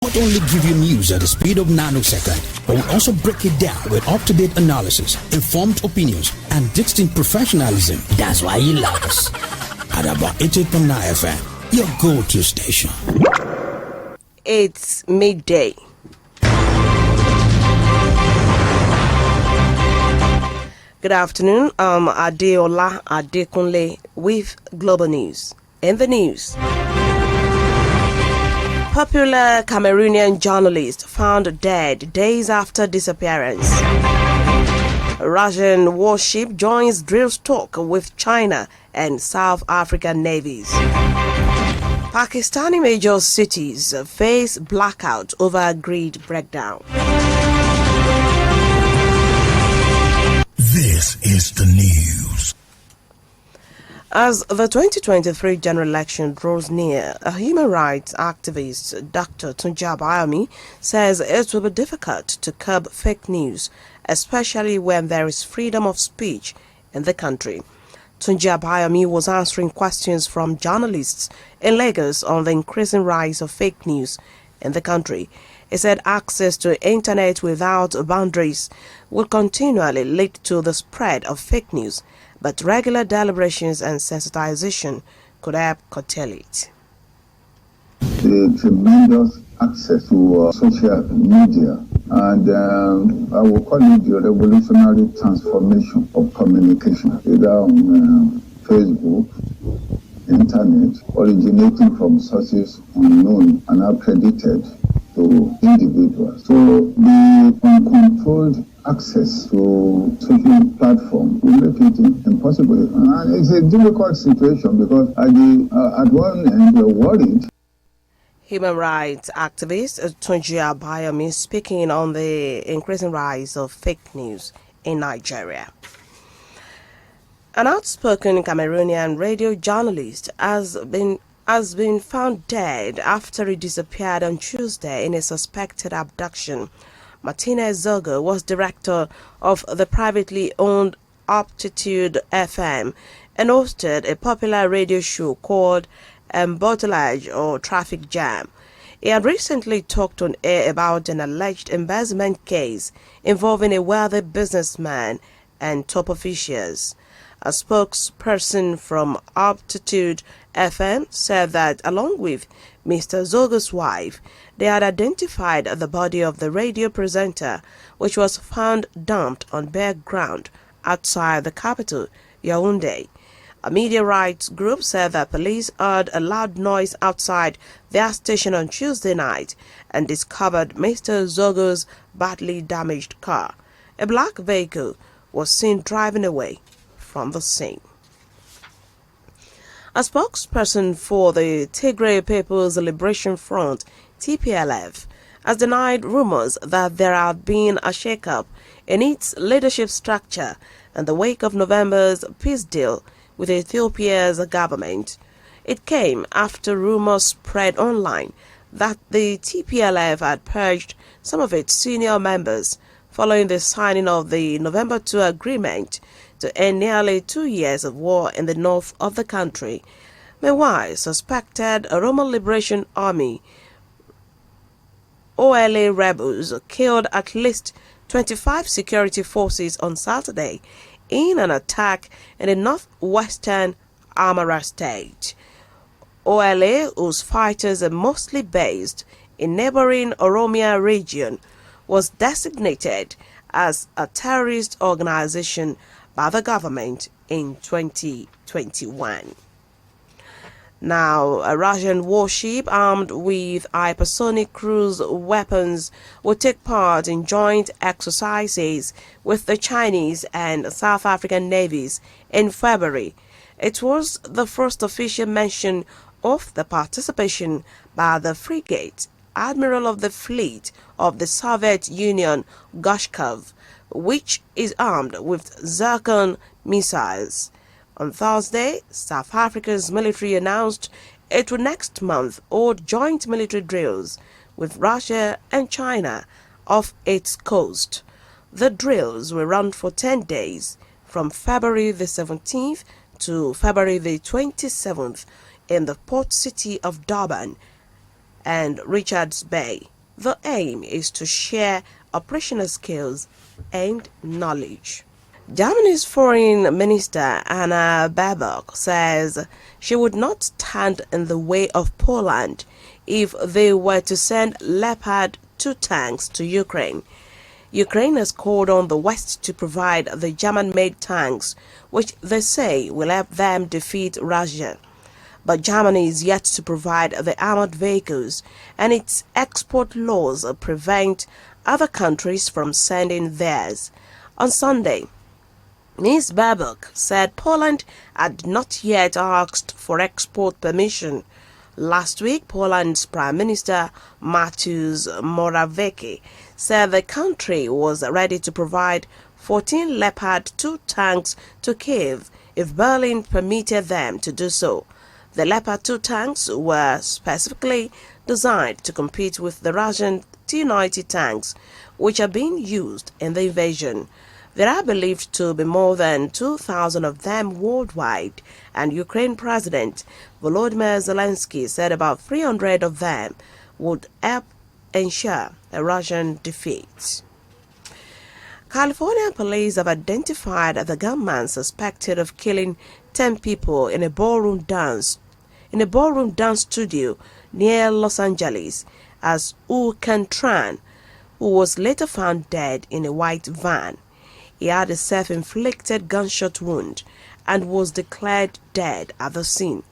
Not only give you news at the speed of nanosecond, but we also break it down with up-to-date analysis, informed opinions, and distinct professionalism. That's why you love us. At about 88.9 FM, your go-to station. It's midday. Good afternoon. I'm Adeola Adekunle with Global News. In the news, popular Cameroonian journalist found dead days after disappearance. Russian warship joins drill talk with China and South African navies. Pakistani major cities face blackout over grid breakdown. This is the news. As the 2023 general election draws near, a human rights activist, Dr. Tunji Abayomi, says it will be difficult to curb fake news, especially when there is freedom of speech in the country. Tunji Abayomi was answering questions from journalists in Lagos on the increasing rise of fake news in the country. He said access to internet without boundaries will continually lead to the spread of fake news, but regular deliberations and sensitization could help curtail it. The tremendous access to social media, and I will call it the revolutionary transformation of communication, either on Facebook, internet, originating from sources unknown and accredited to individuals. So the uncontrolled access to social platform will make it impossible. And it's a difficult situation because at one end we're worried. Human rights activist Tunji Abayomi speaking on the increasing rise of fake news in Nigeria. An outspoken Cameroonian radio journalist has been found dead after he disappeared on Tuesday in a suspected abduction. Martinez Zogo was director of the privately owned Aptitude FM and hosted a popular radio show called Embouteillage or Traffic Jam. He had recently talked on air about an alleged embezzlement case involving a wealthy businessman and top officials. A spokesperson from Aptitude FM said that along with Mr. Zogo's wife, they had identified the body of the radio presenter, which was found dumped on bare ground outside the capital, Yaoundé. A media rights group said that police heard a loud noise outside their station on Tuesday night and discovered Mr. Zogo's badly damaged car. A black vehicle was seen driving away from the scene. A spokesperson for the Tigray People's Liberation Front, TPLF, has denied rumors that there had been a shake-up in its leadership structure in the wake of November's peace deal with Ethiopia's government. It came after rumors spread online that the TPLF had purged some of its senior members following the signing of the November 2 agreement to end nearly 2 years of war in the north of the country. Meanwhile, suspected Oromo Liberation Army OLA rebels killed at least 25 security forces on Saturday in an attack in the northwestern Amara state. OLA, whose fighters are mostly based in neighboring Oromia region, was designated as a terrorist organization by the government in 2021. Now, a Russian warship armed with hypersonic cruise weapons will take part in joint exercises with the Chinese and South African navies in February. It was the first official mention of the participation by the frigate Admiral of the Fleet of the Soviet Union Gorshkov, which is armed with Zircon missiles. On Thursday, South Africa's military announced it will next month hold joint military drills with Russia and China off its coast. The drills will run for 10 days from February the 17th to February the 27th in the port city of Durban, and Richards Bay. The aim is to share operational skills and knowledge. Germany's Foreign Minister Anna Baerbock says she would not stand in the way of Poland if they were to send Leopard 2 tanks to Ukraine. Ukraine has called on the West to provide the German-made tanks, which they say will help them defeat Russia. But Germany is yet to provide the armored vehicles, and its export laws prevent other countries from sending theirs. On Sunday, Ms. Baerbock said Poland had not yet asked for export permission. Last week, Poland's Prime Minister Mateusz Morawiecki said the country was ready to provide 14 Leopard 2 tanks to Kiev if Berlin permitted them to do so. The Leopard 2 tanks were specifically designed to compete with the Russian T-90 tanks, which are being used in the invasion. There are believed to be more than 2,000 of them worldwide, and Ukraine President Volodymyr Zelensky said about 300 of them would help ensure a Russian defeat. California police have identified the gunman suspected of killing 10 people in a ballroom dance studio near Los Angeles as Wu Can-tran, who was later found dead in a white van. He had a self-inflicted gunshot wound and was declared dead at the scene.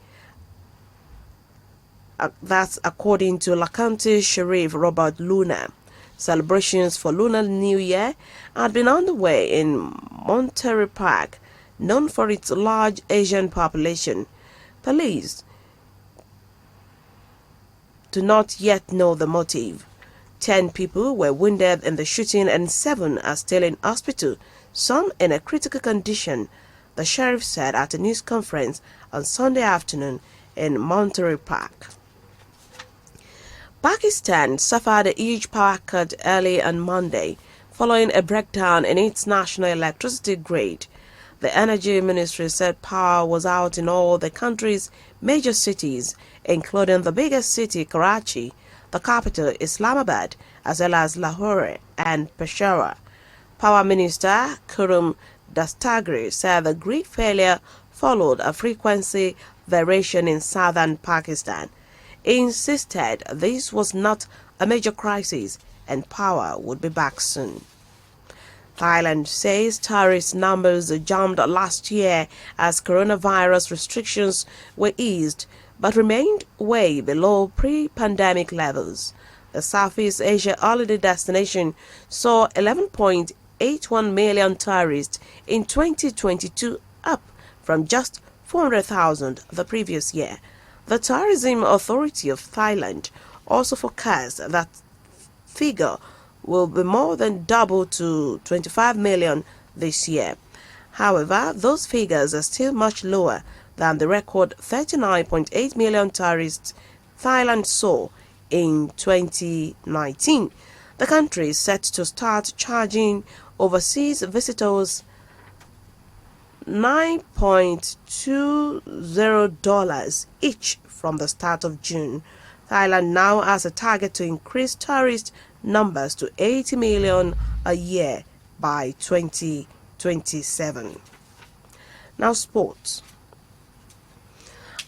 That's according to La County Sheriff Robert Luna. Celebrations for Lunar New Year had been underway in Monterey Park, known for its large Asian population. Police do not yet know the motive. 10 people were wounded in the shooting and 7 are still in hospital, some in a critical condition, the sheriff said at a news conference on Sunday afternoon in Monterey Park. Pakistan suffered a huge power cut early on Monday following a breakdown in its national electricity grid. The Energy Ministry said power was out in all the country's major cities, including the biggest city, Karachi, the capital, Islamabad, as well as Lahore and Peshawar. Power Minister Khurram Dastagiri said the grid failure followed a frequency variation in southern Pakistan. He insisted this was not a major crisis and power would be back soon. Thailand says tourist numbers jumped last year as coronavirus restrictions were eased but remained way below pre-pandemic levels. The Southeast Asia holiday destination saw 11.81 million tourists in 2022, up from just 400,000 the previous year. The Tourism Authority of Thailand also forecasts that figure will be more than double to 25 million this year. However, those figures are still much lower than the record 39.8 million tourists Thailand saw in 2019. The country is set to start charging overseas visitors $9.20 each from the start of June. Thailand now has a target to increase tourist numbers to 80 million a year by 2027. Now sports.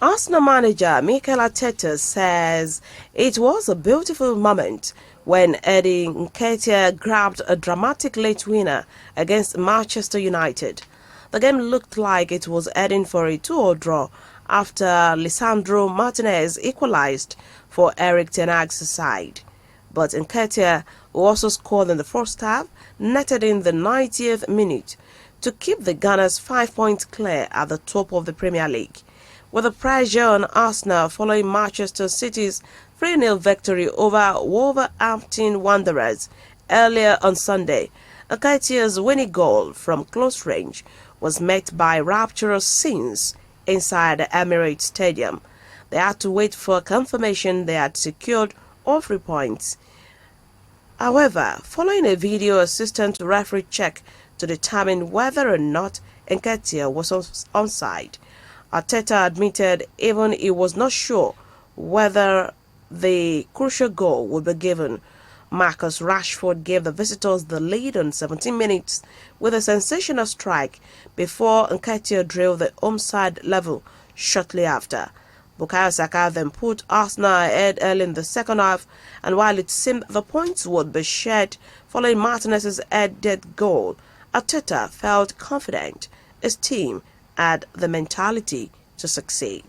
Arsenal manager Mikel Arteta says it was a beautiful moment when Eddie Nketiah grabbed a dramatic late winner against Manchester United. The game looked like it was heading for a 2-2 draw after Lisandro Martinez equalized for Erik ten Hag's side. But Nketiah, who also scored in the first half, netted in the 90th minute to keep the Gunners 5 points clear at the top of the Premier League. With the pressure on Arsenal following Manchester City's 3-0 victory over Wolverhampton Wanderers earlier on Sunday, Nketiah's winning goal from close range was met by rapturous scenes inside the Emirates Stadium. They had to wait for confirmation they had secured all 3 points. However, following a video assistant referee check to determine whether or not Nketiah was onside, Arteta admitted even he was not sure whether the crucial goal would be given. Marcus Rashford gave the visitors the lead on 17 minutes with a sensational strike before Nketiah drilled the home side level shortly after. Bukayo Saka then put Arsenal ahead early in the second half, and while it seemed the points would be shared following Martinez's headed goal, Arteta felt confident his team had the mentality to succeed.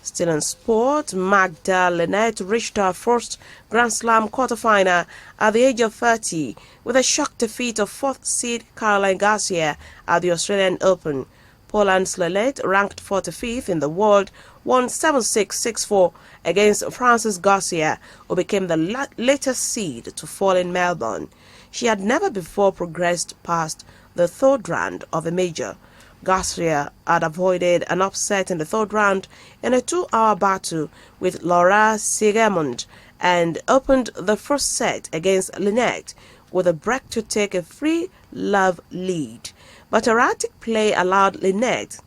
Still in sport, Magda Linette reached her first Grand Slam quarterfinal at the age of 30 with a shock defeat of 4th seed Caroline Garcia at the Australian Open. Poland's Linette, ranked 45th in the world, won 7-6, 6-4 against Frances Garcia, who became the latest seed to fall in Melbourne. She had never before progressed past the third round of a major. Garcia had avoided an upset in the third round in a 2-hour battle with Laura Siegemund and opened the first set against Linette with a break to take a free love lead. But erratic play allowed Linette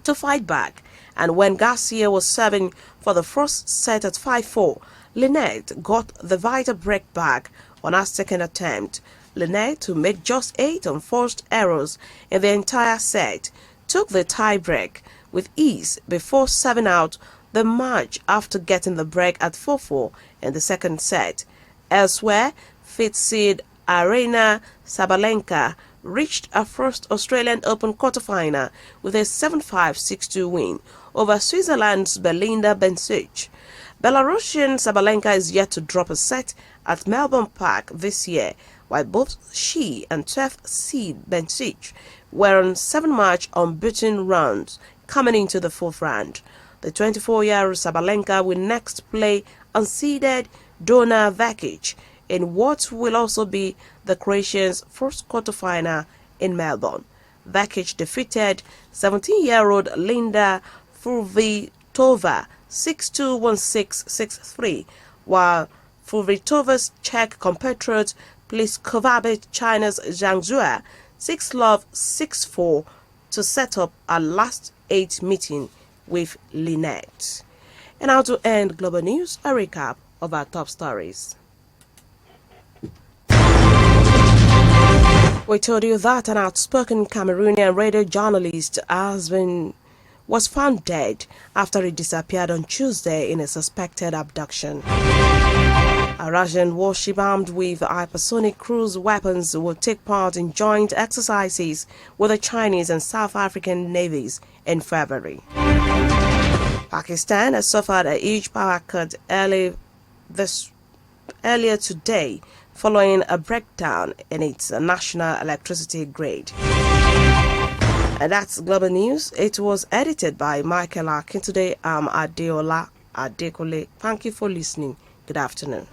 to fight back, and when Garcia was serving for the first set at 5-4, Linette got the vital break back on her second attempt. Linette, who made just 8 unforced errors in the entire set, took the tie-break with ease before serving out the match after getting the break at 4-4 in the second set. Elsewhere, 5th seed Arena Sabalenka reached her first Australian Open quarterfinal with a 7-5, 6-2 win over Switzerland's Belinda Bencic. Belarusian Sabalenka is yet to drop a set at Melbourne Park this year, while both she and 12th seed Bencic were on 7-match unbeaten runs coming into the 4th round. The 24-year-old Sabalenka will next play unseeded Dona Vekic in what will also be the Croatians' first quarterfinal in Melbourne. Vekic defeated 17-year-old Linda Furvitova 6-2, 1-6, 6-3, while Furvitova's Czech compatriot Pliskova beat China's Zhang Zhua 6-love, 6-4 to set up a last 8 meeting with Linette. And now to end global news, a recap of our top stories. We told you that an outspoken Cameroonian radio journalist was found dead after he disappeared on Tuesday in a suspected abduction. A Russian warship armed with hypersonic cruise weapons will take part in joint exercises with the Chinese and South African navies in February. Pakistan has suffered a huge power cut earlier today following a breakdown in its national electricity grid. And that's Global News. It was edited by Michael Akin. Today I'm Adeola Adekole. Thank you for listening. Good afternoon.